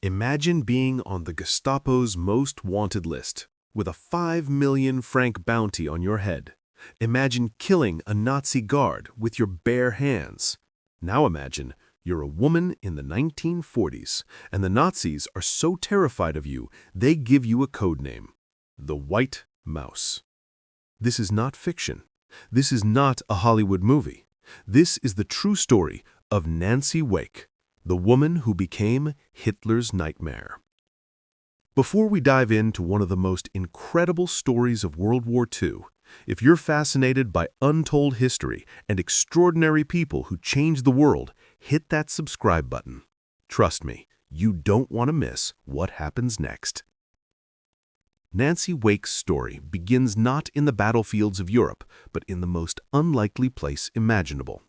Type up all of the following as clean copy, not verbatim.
Imagine being on the Gestapo's most wanted list, with a 5 million franc bounty on your head. Imagine killing a Nazi guard with your bare hands. Now imagine you're a woman in the 1940s, and the Nazis are so terrified of you, they give you a code name: the White Mouse. This is not fiction. This is not a Hollywood movie. This is the true story of Nancy Wake, the woman who became Hitler's nightmare. Before we dive into one of the most incredible stories of World War II, if you're fascinated by untold history and extraordinary people who changed the world, hit that subscribe button. Trust me, you don't want to miss what happens next. Nancy Wake's story begins not in the battlefields of Europe, but in the most unlikely place imaginable.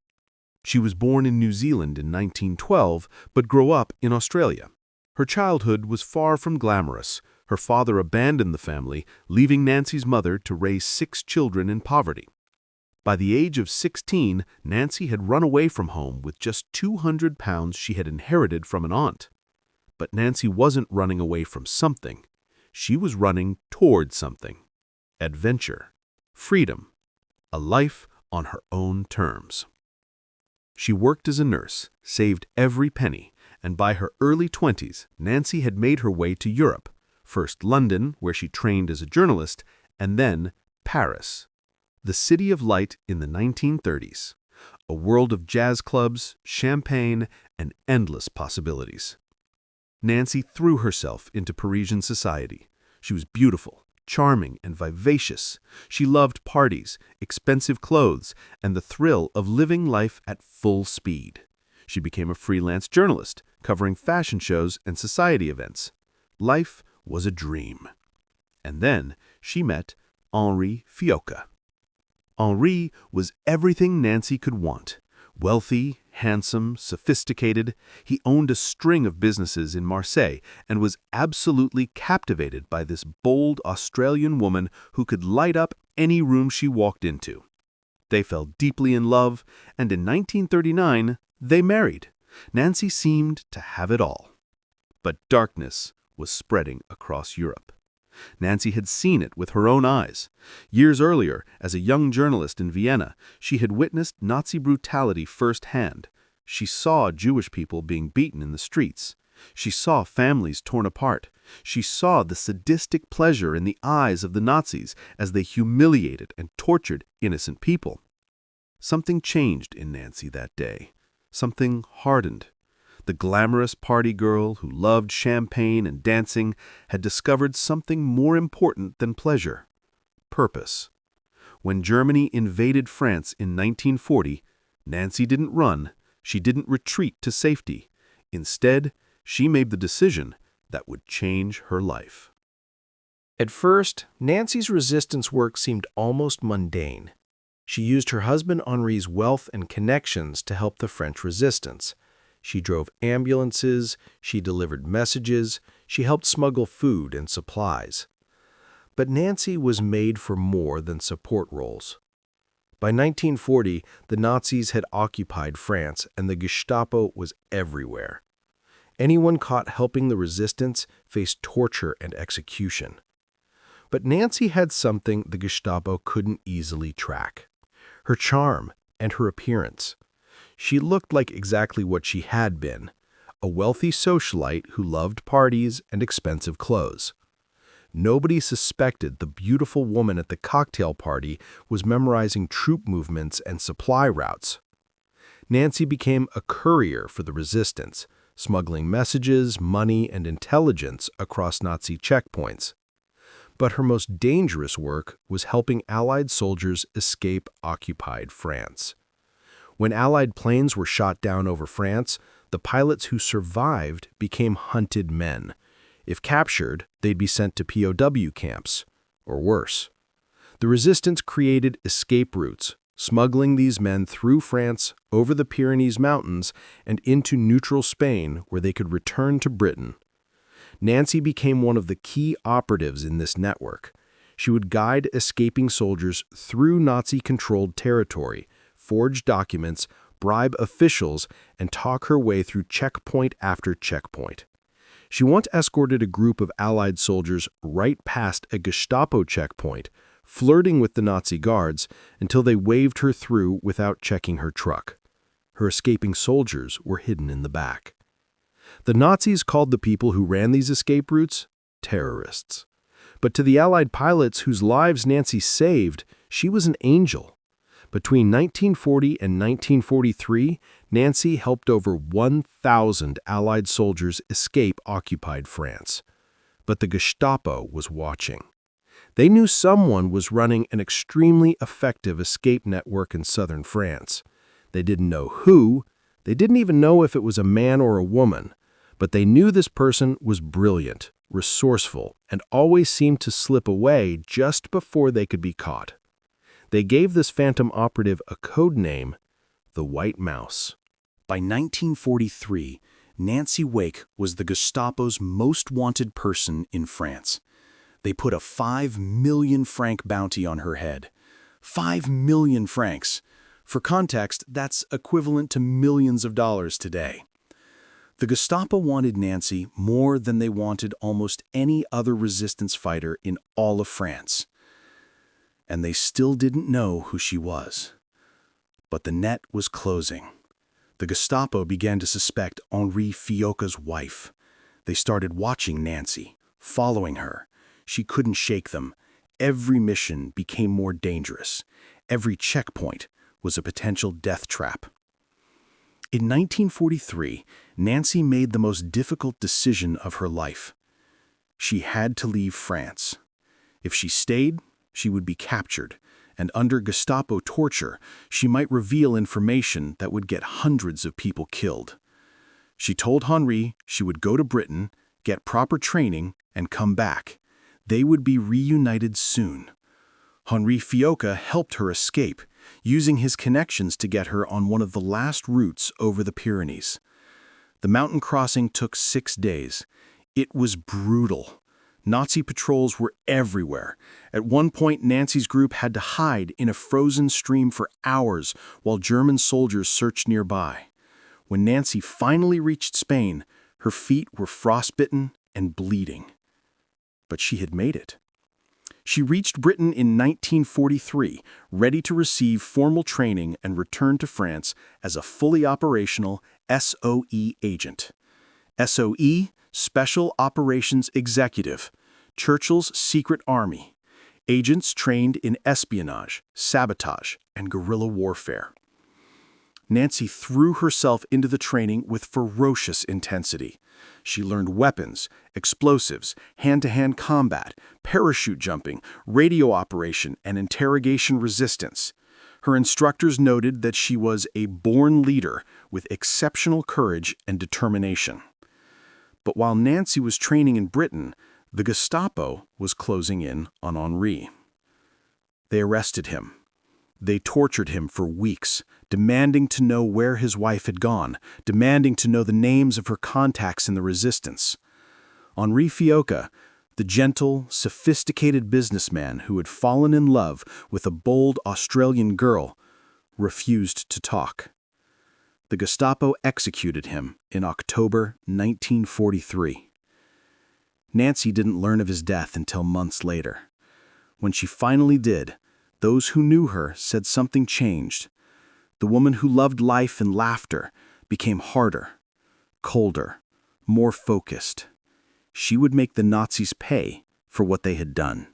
She was born in New Zealand in 1912, but grew up in Australia. Her childhood was far from glamorous. Her father abandoned the family, leaving Nancy's mother to raise 6 children in poverty. By the age of 16, Nancy had run away from home with just £200 she had inherited from an aunt. But Nancy wasn't running away from something. She was running toward something: adventure, freedom, a life on her own terms. She worked as a nurse, saved every penny, and by her early 20s, Nancy had made her way to Europe, first London, where she trained as a journalist, and then Paris, the city of light in the 1930s, a world of jazz clubs, champagne, and endless possibilities. Nancy threw herself into Parisian society. She was beautiful, charming, and vivacious. She loved parties, expensive clothes, and the thrill of living life at full speed. She became a freelance journalist, covering fashion shows and society events. Life was a dream. And then she met Henri Fiocca. Henri was everything Nancy could want. Wealthy, handsome, sophisticated, he owned a string of businesses in Marseille and was absolutely captivated by this bold Australian woman who could light up any room she walked into. They fell deeply in love, and in 1939, they married. Nancy seemed to have it all. But darkness was spreading across Europe. Nancy had seen it with her own eyes. Years earlier, as a young journalist in Vienna, she had witnessed Nazi brutality firsthand. She saw Jewish people being beaten in the streets. She saw families torn apart. She saw the sadistic pleasure in the eyes of the Nazis as they humiliated and tortured innocent people. Something changed in Nancy that day. Something hardened. The glamorous party girl who loved champagne and dancing had discovered something more important than pleasure: purpose. When Germany invaded France in 1940, Nancy didn't run, she didn't retreat to safety. Instead, she made the decision that would change her life. At first, Nancy's resistance work seemed almost mundane. She used her husband Henri's wealth and connections to help the French resistance. She drove ambulances, she delivered messages, she helped smuggle food and supplies. But Nancy was made for more than support roles. By 1940, the Nazis had occupied France and the Gestapo was everywhere. Anyone caught helping the resistance faced torture and execution. But Nancy had something the Gestapo couldn't easily track: her charm and her appearance. She looked like exactly what she had been: a wealthy socialite who loved parties and expensive clothes. Nobody suspected the beautiful woman at the cocktail party was memorizing troop movements and supply routes. Nancy became a courier for the resistance, smuggling messages, money, and intelligence across Nazi checkpoints. But her most dangerous work was helping Allied soldiers escape occupied France. When Allied planes were shot down over France, the pilots who survived became hunted men. If captured, they'd be sent to POW camps, or worse. The resistance created escape routes, smuggling these men through France, over the Pyrenees Mountains, and into neutral Spain, where they could return to Britain. Nancy became one of the key operatives in this network. She would guide escaping soldiers through Nazi-controlled territory, forge documents, bribe officials, and talk her way through checkpoint after checkpoint. She once escorted a group of Allied soldiers right past a Gestapo checkpoint, flirting with the Nazi guards until they waved her through without checking her truck. Her escaping soldiers were hidden in the back. The Nazis called the people who ran these escape routes terrorists. But to the Allied pilots whose lives Nancy saved, she was an angel. Between 1940 and 1943, Nancy helped over 1,000 Allied soldiers escape occupied France. But the Gestapo was watching. They knew someone was running an extremely effective escape network in southern France. They didn't know who, they didn't even know if it was a man or a woman, but they knew this person was brilliant, resourceful, and always seemed to slip away just before they could be caught. They gave this phantom operative a code name, the White Mouse. By 1943, Nancy Wake was the Gestapo's most wanted person in France. They put a 5 million franc bounty on her head. 5 million francs. For context, that's equivalent to millions of dollars today. The Gestapo wanted Nancy more than they wanted almost any other resistance fighter in all of France. And they still didn't know who she was. But the net was closing. The Gestapo began to suspect Henri Fiocca's wife. They started watching Nancy, following her. She couldn't shake them. Every mission became more dangerous. Every checkpoint was a potential death trap. In 1943, Nancy made the most difficult decision of her life. She had to leave France. If she stayed, she would be captured, and under Gestapo torture, she might reveal information that would get hundreds of people killed. She told Henri she would go to Britain, get proper training, and come back. They would be reunited soon. Henri Fiocca helped her escape, using his connections to get her on one of the last routes over the Pyrenees. The mountain crossing took 6 days. It was brutal. Nazi patrols were everywhere. At one point, Nancy's group had to hide in a frozen stream for hours while German soldiers searched nearby. When Nancy finally reached Spain, her feet were frostbitten and bleeding. But she had made it. She reached Britain in 1943, ready to receive formal training and return to France as a fully operational SOE agent. SOE, Special Operations Executive, Churchill's secret army, agents trained in espionage, sabotage, and guerrilla warfare. Nancy threw herself into the training with ferocious intensity. She learned weapons, explosives, hand-to-hand combat, parachute jumping, radio operation, and interrogation resistance. Her instructors noted that she was a born leader with exceptional courage and determination. But while Nancy was training in Britain, the Gestapo was closing in on Henri. They arrested him. They tortured him for weeks, demanding to know where his wife had gone, demanding to know the names of her contacts in the resistance. Henri Fiocca, the gentle, sophisticated businessman who had fallen in love with a bold Australian girl, refused to talk. The Gestapo executed him in October 1943. Nancy didn't learn of his death until months later. When she finally did, those who knew her said something changed. The woman who loved life and laughter became harder, colder, more focused. She would make the Nazis pay for what they had done.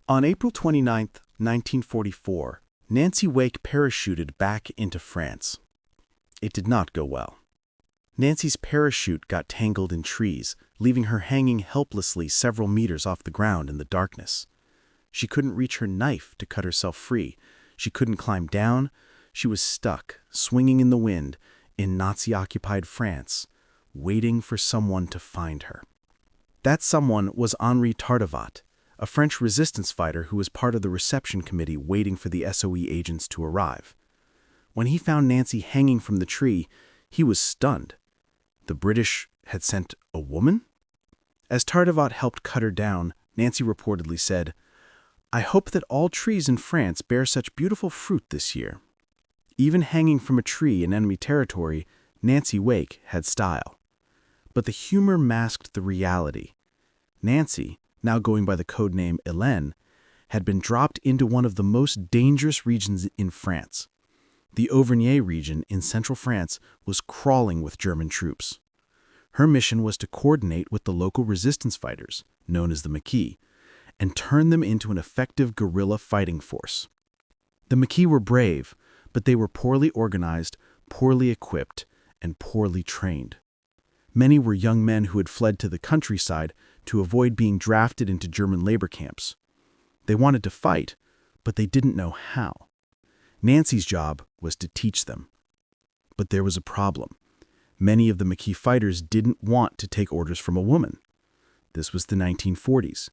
On April 29, 1944, Nancy Wake parachuted back into France. It did not go well. Nancy's parachute got tangled in trees, leaving her hanging helplessly several meters off the ground in the darkness. She couldn't reach her knife to cut herself free. She couldn't climb down. She was stuck, swinging in the wind, in Nazi-occupied France, waiting for someone to find her. That someone was Henri Tardivat, a French resistance fighter who was part of the reception committee waiting for the SOE agents to arrive. When he found Nancy hanging from the tree, he was stunned. The British had sent a woman? As Tardivat helped cut her down, Nancy reportedly said, "I hope that all trees in France bear such beautiful fruit this year." Even hanging from a tree in enemy territory, Nancy Wake had style. But the humor masked the reality. Nancy, now going by the codename Hélène, had been dropped into one of the most dangerous regions in France. The Auvergne region in central France was crawling with German troops. Her mission was to coordinate with the local resistance fighters, known as the Maquis, and turn them into an effective guerrilla fighting force. The Maquis were brave, but they were poorly organized, poorly equipped, and poorly trained. Many were young men who had fled to the countryside to avoid being drafted into German labor camps. They wanted to fight, but they didn't know how. Nancy's job was to teach them. But there was a problem. Many of the Maquis fighters didn't want to take orders from a woman. This was the 1940s.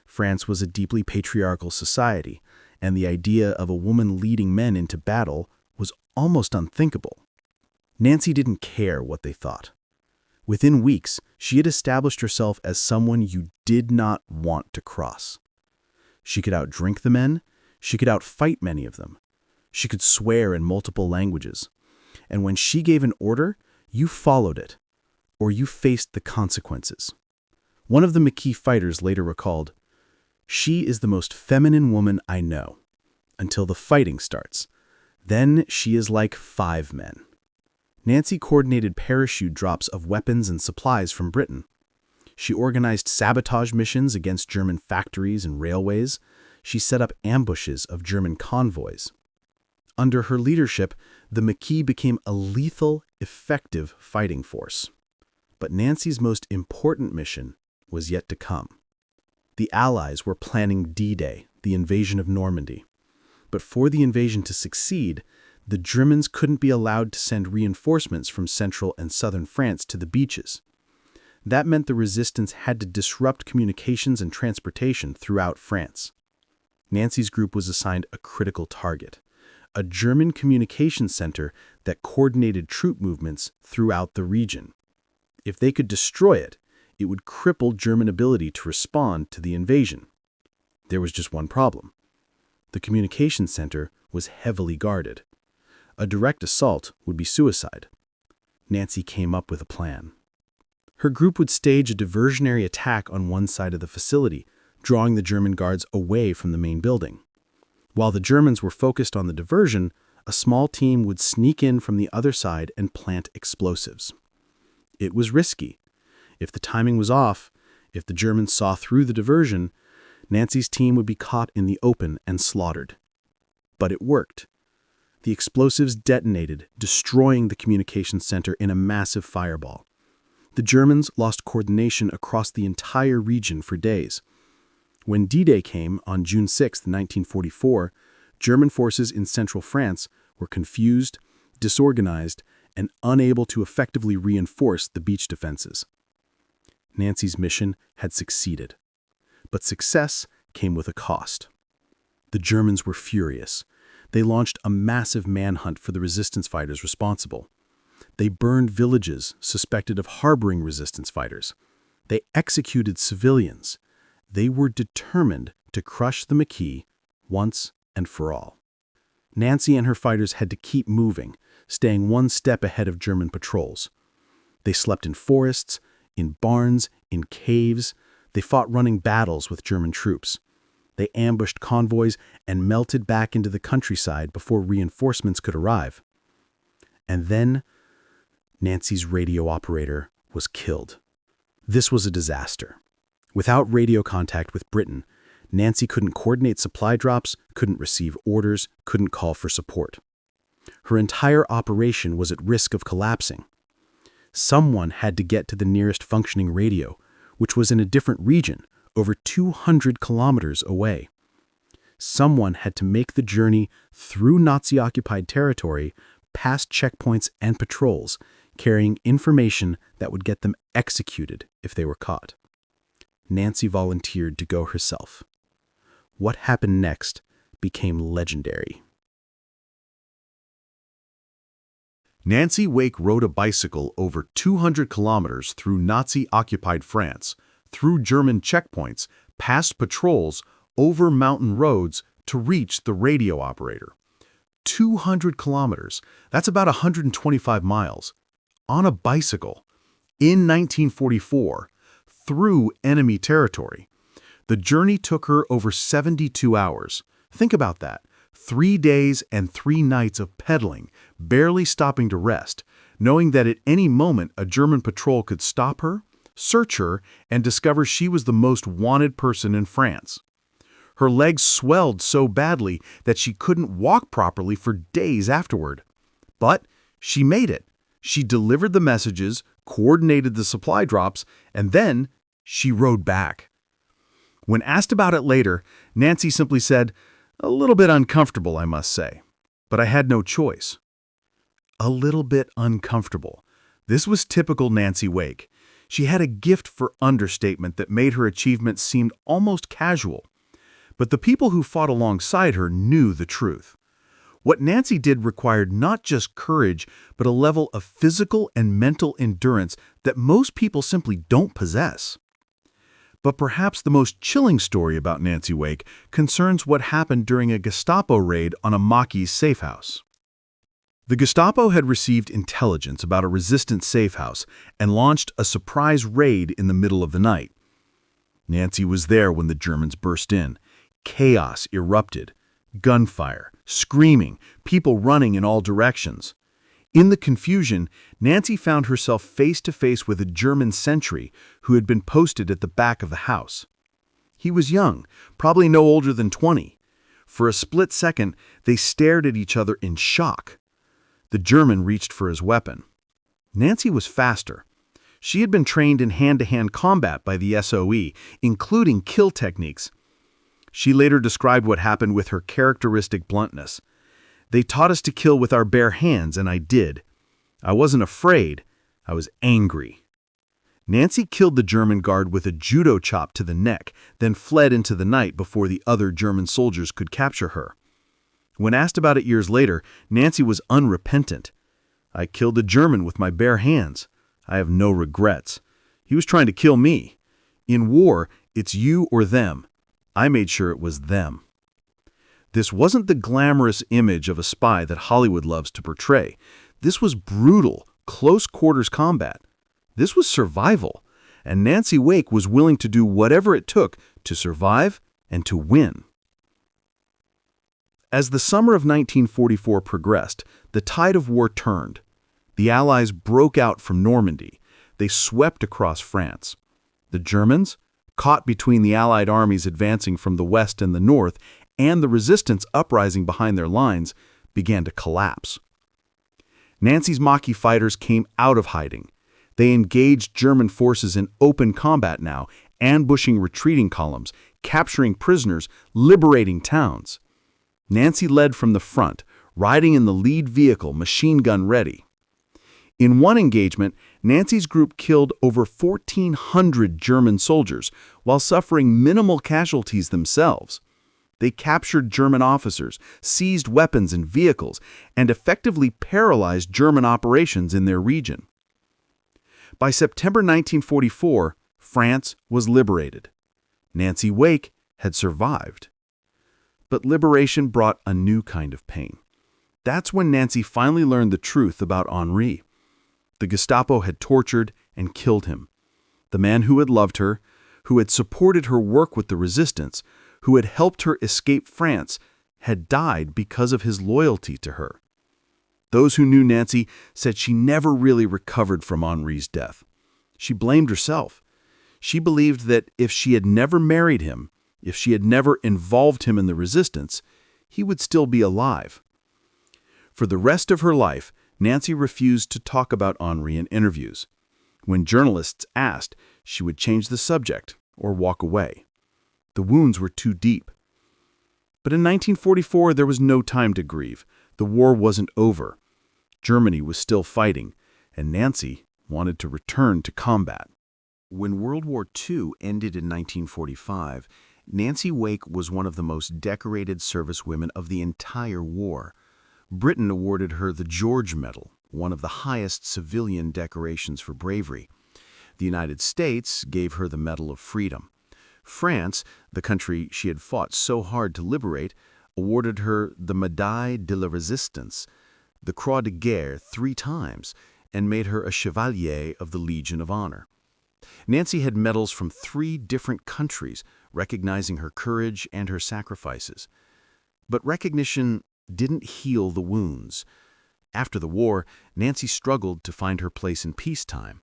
France was a deeply patriarchal society, and the idea of a woman leading men into battle was almost unthinkable. Nancy didn't care what they thought. Within weeks, she had established herself as someone you did not want to cross. She could outdrink the men, she could outfight many of them. She could swear in multiple languages. And when she gave an order, you followed it, or you faced the consequences. One of the Maquis fighters later recalled, "She is the most feminine woman I know, until the fighting starts. Then she is like 5 men." Nancy coordinated parachute drops of weapons and supplies from Britain. She organized sabotage missions against German factories and railways. She set up ambushes of German convoys. Under her leadership, the Maquis became a lethal, effective fighting force. But Nancy's most important mission was yet to come. The Allies were planning D-Day, the invasion of Normandy. But for the invasion to succeed, the Germans couldn't be allowed to send reinforcements from central and southern France to the beaches. That meant the resistance had to disrupt communications and transportation throughout France. Nancy's group was assigned a critical target, a German communication center that coordinated troop movements throughout the region. If they could destroy it, it would cripple German ability to respond to the invasion. There was just one problem. The communication center was heavily guarded. A direct assault would be suicide. Nancy came up with a plan. Her group would stage a diversionary attack on one side of the facility, drawing the German guards away from the main building. While the Germans were focused on the diversion, a small team would sneak in from the other side and plant explosives. It was risky. If the timing was off, if the Germans saw through the diversion, Nancy's team would be caught in the open and slaughtered. But it worked. The explosives detonated, destroying the communications center in a massive fireball. The Germans lost coordination across the entire region for days. When D-Day came on June 6, 1944, German forces in central France were confused, disorganized, and unable to effectively reinforce the beach defenses. Nancy's mission had succeeded. But success came with a cost. The Germans were furious. They launched a massive manhunt for the resistance fighters responsible. They burned villages suspected of harboring resistance fighters. They executed civilians. They were determined to crush the Maquis once and for all. Nancy and her fighters had to keep moving, staying one step ahead of German patrols. They slept in forests, in barns, in caves. They fought running battles with German troops. They ambushed convoys and melted back into the countryside before reinforcements could arrive. And then Nancy's radio operator was killed. This was a disaster. Without radio contact with Britain, Nancy couldn't coordinate supply drops, couldn't receive orders, couldn't call for support. Her entire operation was at risk of collapsing. Someone had to get to the nearest functioning radio, which was in a different region, over 200 kilometers away. Someone had to make the journey through Nazi-occupied territory, past checkpoints and patrols, carrying information that would get them executed if they were caught. Nancy volunteered to go herself. What happened next became legendary. Nancy Wake rode a bicycle over 200 kilometers through Nazi-occupied France, through German checkpoints, past patrols, over mountain roads to reach the radio operator. 200 kilometers, that's about 125 miles, on a bicycle. in 1944 through enemy territory. The journey took her over 72 hours. Think about that. 3 days and 3 nights of pedaling, barely stopping to rest, knowing that at any moment a German patrol could stop her, search her, and discover she was the most wanted person in France. Her legs swelled so badly that she couldn't walk properly for days afterward. But she made it. She delivered the messages, coordinated the supply drops, and then she rode back. When asked about it later, Nancy simply said, "A little bit uncomfortable, I must say. But I had no choice." A little bit uncomfortable. This was typical Nancy Wake. She had a gift for understatement that made her achievements seem almost casual. But the people who fought alongside her knew the truth. What Nancy did required not just courage, but a level of physical and mental endurance that most people simply don't possess. But perhaps the most chilling story about Nancy Wake concerns what happened during a Gestapo raid on a Maquis safe house. The Gestapo had received intelligence about a resistance safe house and launched a surprise raid in the middle of the night. Nancy was there when the Germans burst in. Chaos erupted. Gunfire, screaming, people running in all directions. In the confusion, Nancy found herself face to face with a German sentry who had been posted at the back of the house. He was young, probably no older than 20. For a split second, they stared at each other in shock. The German reached for his weapon. Nancy was faster. She had been trained in hand-to-hand combat by the SOE, including kill techniques. She later described what happened with her characteristic bluntness. "They taught us to kill with our bare hands, and I did. I wasn't afraid. I was angry." Nancy killed the German guard with a judo chop to the neck, then fled into the night before the other German soldiers could capture her. When asked about it years later, Nancy was unrepentant. "I killed the German with my bare hands. I have no regrets. He was trying to kill me. In war, it's you or them. I made sure it was them." This wasn't the glamorous image of a spy that Hollywood loves to portray. This was brutal, close-quarters combat. This was survival, and Nancy Wake was willing to do whatever it took to survive and to win. As the summer of 1944 progressed, the tide of war turned. The Allies broke out from Normandy. They swept across France. The Germans, caught between the Allied armies advancing from the west and the north and the resistance uprising behind their lines, began to collapse. Nancy's Maquis fighters came out of hiding. They engaged German forces in open combat now, ambushing retreating columns, capturing prisoners, liberating towns. Nancy led from the front, riding in the lead vehicle, machine gun ready. In one engagement, Nancy's group killed over 1,400 German soldiers while suffering minimal casualties themselves. They captured German officers, seized weapons and vehicles, and effectively paralyzed German operations in their region. By September 1944, France was liberated. Nancy Wake had survived. But liberation brought a new kind of pain. That's when Nancy finally learned the truth about Henri. The Gestapo had tortured and killed him. The man who had loved her, who had supported her work with the resistance, who had helped her escape France, had died because of his loyalty to her. Those who knew Nancy said she never really recovered from Henri's death. She blamed herself. She believed that if she had never married him, if she had never involved him in the resistance, he would still be alive. For the rest of her life, Nancy refused to talk about Henri in interviews. When journalists asked, she would change the subject or walk away. The wounds were too deep. But in 1944, there was no time to grieve. The war wasn't over. Germany was still fighting, and Nancy wanted to return to combat. When World War II ended in 1945, Nancy Wake was one of the most decorated servicewomen of the entire war. Britain awarded her the George Medal, one of the highest civilian decorations for bravery. The United States gave her the Medal of Freedom. France, the country she had fought so hard to liberate, awarded her the Médaille de la Résistance, the Croix de Guerre 3 times, and made her a Chevalier of the Legion of Honor. Nancy had medals from 3 different countries, recognizing her courage and her sacrifices. But recognition didn't heal the wounds. After the war, Nancy struggled to find her place in peacetime.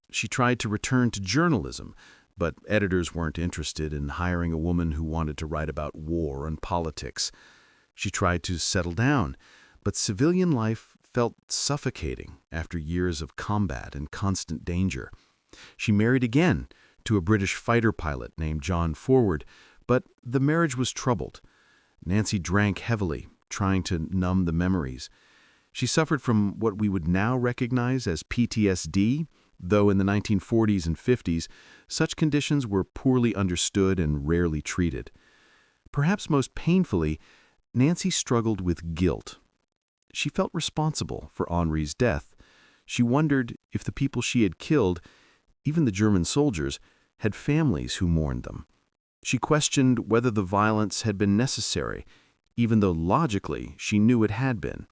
She tried to return to journalism, but editors weren't interested in hiring a woman who wanted to write about war and politics. She tried to settle down, but civilian life felt suffocating after years of combat and constant danger. She married again to a British fighter pilot named John Forward, but the marriage was troubled. Nancy drank heavily, trying to numb the memories. She suffered from what we would now recognize as PTSD, though in the 1940s and 50s, such conditions were poorly understood and rarely treated. Perhaps most painfully, Nancy struggled with guilt. She felt responsible for Henri's death. She wondered if the people she had killed, even the German soldiers, had families who mourned them. She questioned whether the violence had been necessary, even though logically she knew it had been.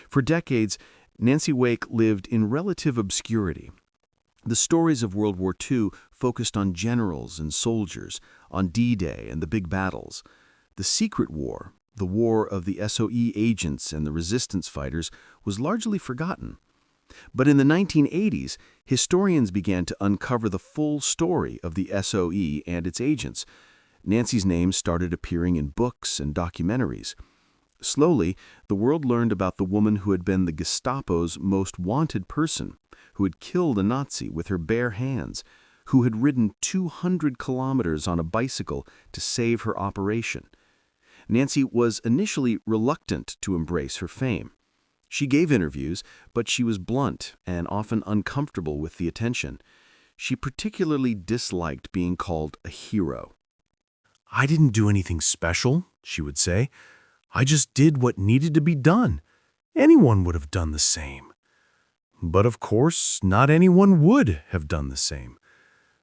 For decades, Nancy Wake lived in relative obscurity. The stories of World War II focused on generals and soldiers, on D-Day and the big battles. The secret war, the war of the SOE agents and the resistance fighters, was largely forgotten. But in the 1980s, historians began to uncover the full story of the SOE and its agents. Nancy's name started appearing in books and documentaries. Slowly, the world learned about the woman who had been the Gestapo's most wanted person, who had killed a Nazi with her bare hands, who had ridden 200 kilometers on a bicycle to save her operation. Nancy was initially reluctant to embrace her fame. She gave interviews, but she was blunt and often uncomfortable with the attention. She particularly disliked being called a hero. "I didn't do anything special," she would say. "I just did what needed to be done. Anyone would have done the same." But of course, not anyone would have done the same.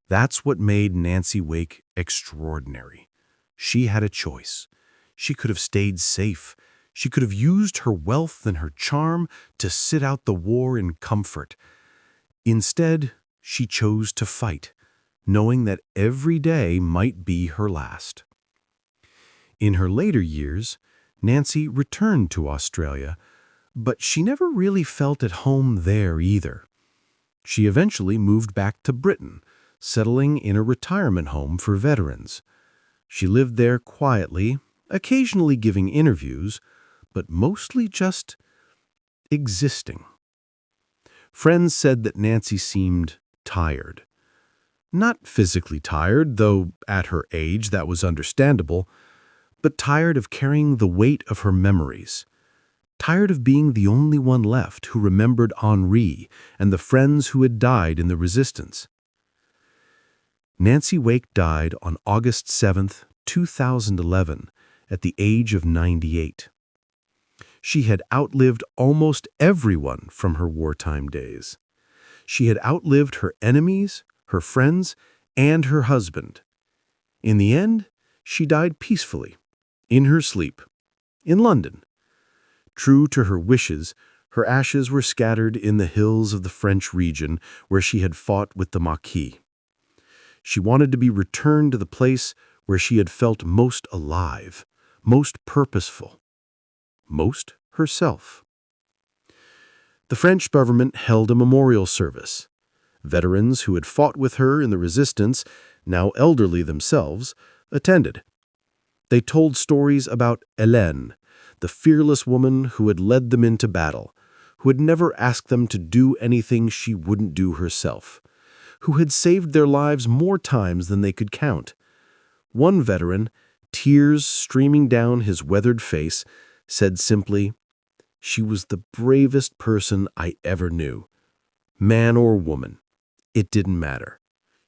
That's what made Nancy Wake extraordinary. She had a choice. She could have stayed safe. She could have used her wealth and her charm to sit out the war in comfort. Instead, she chose to fight, knowing that every day might be her last. In her later years, Nancy returned to Australia, but she never really felt at home there either. She eventually moved back to Britain, settling in a retirement home for veterans. She lived there quietly, occasionally giving interviews, but mostly just existing. Friends said that Nancy seemed tired. Not physically tired, though at her age that was understandable, but tired of carrying the weight of her memories. Tired of being the only one left who remembered Henri and the friends who had died in the resistance. Nancy Wake died on August 7, 2011, at the age of 98. She had outlived almost everyone from her wartime days. She had outlived her enemies, her friends, and her husband. In the end, she died peacefully, in her sleep, in London. True to her wishes, her ashes were scattered in the hills of the French region where she had fought with the Maquis. She wanted to be returned to the place where she had felt most alive, most purposeful, most herself. The French government held a memorial service. Veterans who had fought with her in the resistance, now elderly themselves, attended. They told stories about Hélène, the fearless woman who had led them into battle, who had never asked them to do anything she wouldn't do herself, who had saved their lives more times than they could count. One veteran, tears streaming down his weathered face, said simply, "She was the bravest person I ever knew. Man or woman, it didn't matter.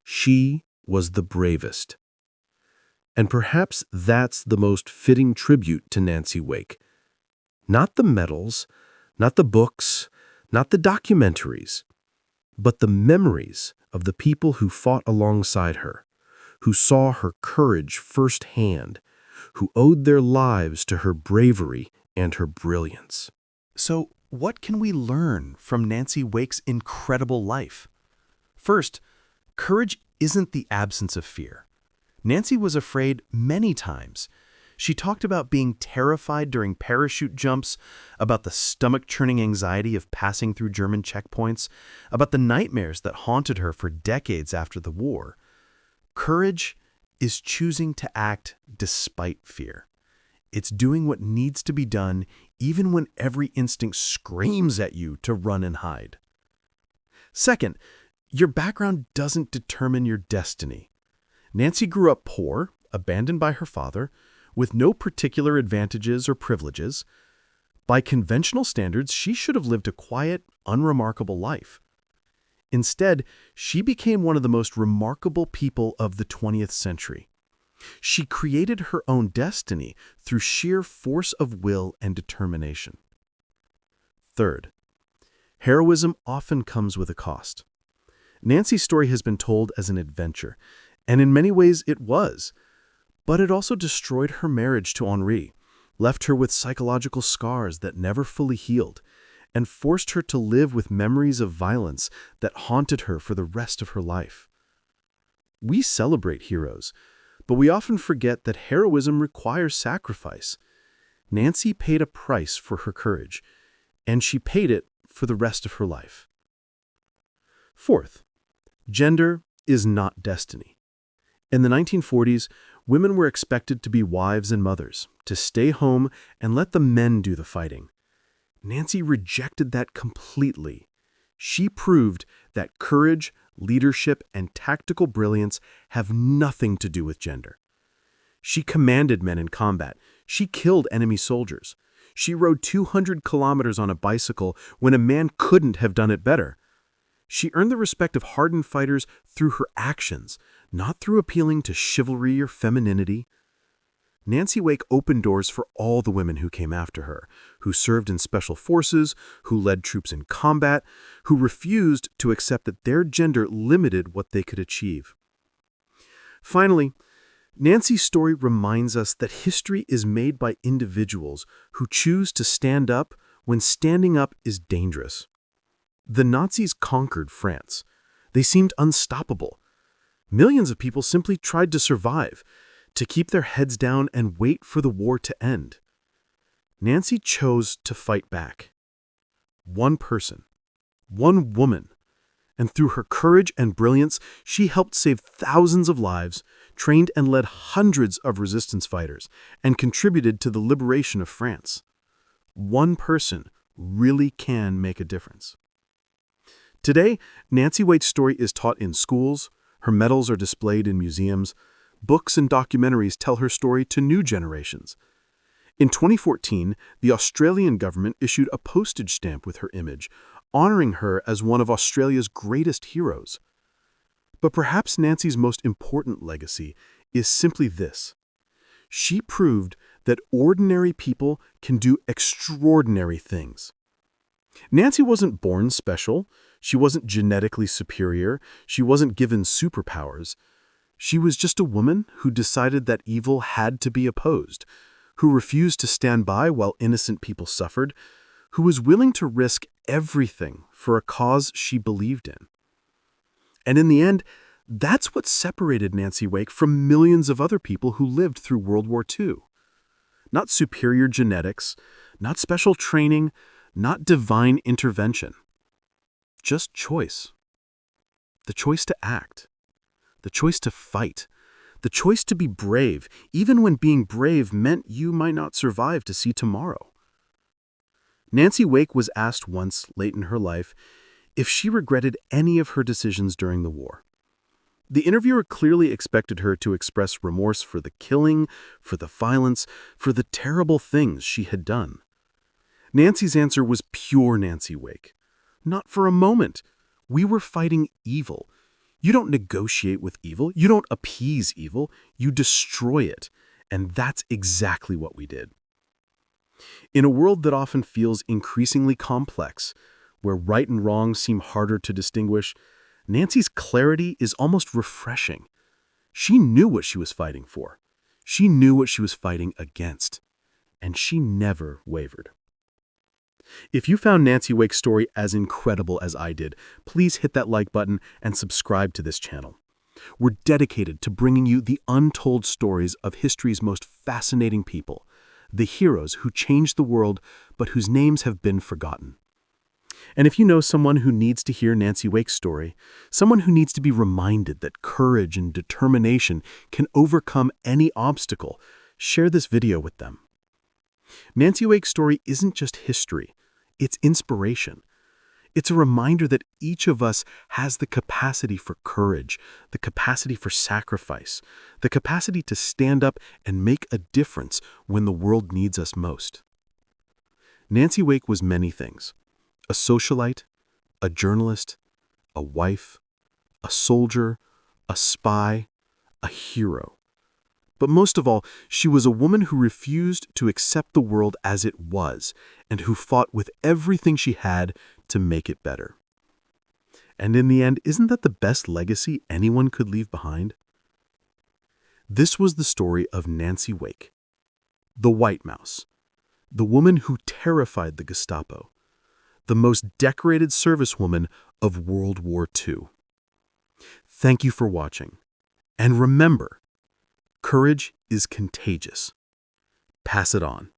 She was the bravest." And perhaps that's the most fitting tribute to Nancy Wake. Not the medals, not the books, not the documentaries, but the memories of the people who fought alongside her, who saw her courage firsthand, who owed their lives to her bravery and her brilliance. So, What can we learn from Nancy Wake's incredible life? First, courage isn't the absence of fear. Nancy was afraid many times. She talked about being terrified during parachute jumps, about the stomach-churning anxiety of passing through German checkpoints, about the nightmares that haunted her for decades after the war. Courage is choosing to act despite fear. It's doing what needs to be done even when every instinct screams at you to run and hide. Second, your background doesn't determine your destiny. Nancy grew up poor, abandoned by her father, with no particular advantages or privileges. By conventional standards, she should have lived a quiet, unremarkable life. Instead, she became one of the most remarkable people of the 20th century. She created her own destiny through sheer force of will and determination. Third, heroism often comes with a cost. Nancy's story has been told as an adventure, and in many ways it was. But it also destroyed her marriage to Henri, left her with psychological scars that never fully healed, and forced her to live with memories of violence that haunted her for the rest of her life. We celebrate heroes, but we often forget that heroism requires sacrifice. Nancy paid a price for her courage, and she paid it for the rest of her life. Fourth, gender is not destiny. In the 1940s, women were expected to be wives and mothers, to stay home and let the men do the fighting. Nancy rejected that completely. She proved that courage, leadership, and tactical brilliance have nothing to do with gender. She commanded men in combat. She killed enemy soldiers. She rode 200 kilometers on a bicycle when a man couldn't have done it better. She earned the respect of hardened fighters through her actions, not through appealing to chivalry or femininity. Nancy Wake opened doors for all the women who came after her, who served in special forces, who led troops in combat, who refused to accept that their gender limited what they could achieve. Finally, Nancy's story reminds us that history is made by individuals who choose to stand up when standing up is dangerous. The Nazis conquered France. They seemed unstoppable. Millions of people simply tried to survive, to keep their heads down and wait for the war to end. Nancy chose to fight back. One person, one woman, and through her courage and brilliance, she helped save thousands of lives, trained and led hundreds of resistance fighters, and contributed to the liberation of France. One person really can make a difference. Today, Nancy Wake's story is taught in schools, her medals are displayed in museums, books and documentaries tell her story to new generations. In 2014, the Australian government issued a postage stamp with her image, honoring her as one of Australia's greatest heroes. But perhaps Nancy's most important legacy is simply this. She proved that ordinary people can do extraordinary things. Nancy wasn't born special. She wasn't genetically superior. She wasn't given superpowers. She was just a woman who decided that evil had to be opposed, who refused to stand by while innocent people suffered, who was willing to risk everything for a cause she believed in. And in the end, that's what separated Nancy Wake from millions of other people who lived through World War II. Not superior genetics, not special training, not divine intervention. Just choice. The choice to act. The choice to fight. The choice to be brave, even when being brave meant you might not survive to see tomorrow. Nancy Wake was asked once, late in her life, if she regretted any of her decisions during the war. The interviewer clearly expected her to express remorse for the killing, for the violence, for the terrible things she had done. Nancy's answer was pure Nancy Wake. Not for a moment. We were fighting evil. You don't negotiate with evil. You don't appease evil. You destroy it. And that's exactly what we did. In a world that often feels increasingly complex, where right and wrong seem harder to distinguish, Nancy's clarity is almost refreshing. She knew what she was fighting for. She knew what she was fighting against. And she never wavered. If you found Nancy Wake's story as incredible as I did, please hit that like button and subscribe to this channel. We're dedicated to bringing you the untold stories of history's most fascinating people, the heroes who changed the world but whose names have been forgotten. And if you know someone who needs to hear Nancy Wake's story, someone who needs to be reminded that courage and determination can overcome any obstacle, share this video with them. Nancy Wake's story isn't just history, it's inspiration. It's a reminder that each of us has the capacity for courage, the capacity for sacrifice, the capacity to stand up and make a difference when the world needs us most. Nancy Wake was many things: a socialite, a journalist, a wife, a soldier, a spy, a hero. But most of all, she was a woman who refused to accept the world as it was and who fought with everything she had to make it better. And in the end, isn't that the best legacy anyone could leave behind? This was the story of Nancy Wake, the White Mouse, the woman who terrified the Gestapo, the most decorated servicewoman of World War II. Thank you for watching. And remember, courage is contagious. Pass it on.